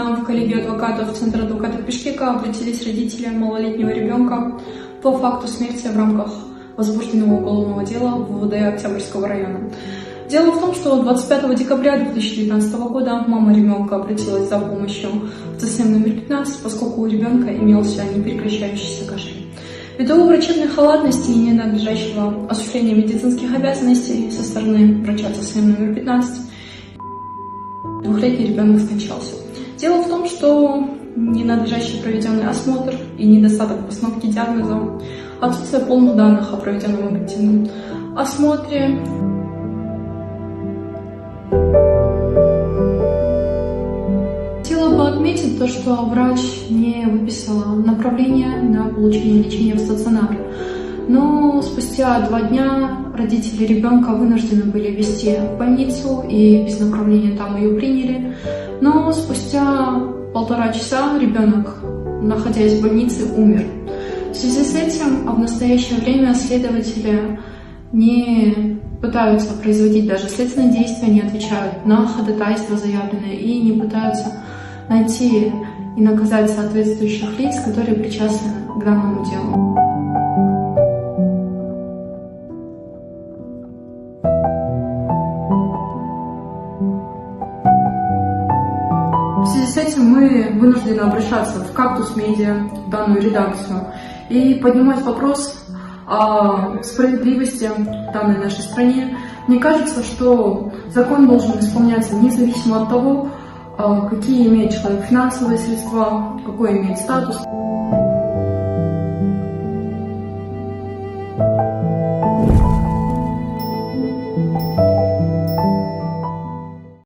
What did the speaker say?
нам в коллегию адвокатов Центра адвокатов Бишкека обратились родители малолетнего ребенка по факту смерти в рамках возбужденного уголовного дела в УВД Октябрьского района. Дело в том, что 25 декабря 2019 года мама ребенка обратилась за помощью в ЦСМ номер 15, поскольку у ребенка имелся непрекращающийся кашель. Ввиду врачебной халатности и ненадлежащего осуществления медицинских обязанностей со стороны врача ЦСМ номер 15, двухлетний ребенок скончался. Дело в том, что ненадлежащий проведенный осмотр и недостаток постановки диагноза, отсутствие полных данных о проведенном объективном осмотре, хотела бы отметить то, что врач не выписала направление на получение лечения в стационар. Но спустя 2 дня родители ребенка вынуждены были везти в больницу и без направления там ее приняли. Но спустя 1,5 часа ребенок, находясь в больнице, умер. В связи с этим в настоящее время следователи не пытаются производить даже следственные действия, не отвечают на ходатайства заявленные и не пытаются найти и наказать соответствующих лиц, которые причастны к данному делу. В связи с этим мы вынуждены обращаться в «Кактус Медиа», в данную редакцию, и поднимать вопрос о справедливости в данной нашей стране. Мне кажется, что закон должен исполняться независимо от того, какие имеет человек финансовые средства, какой имеет статус.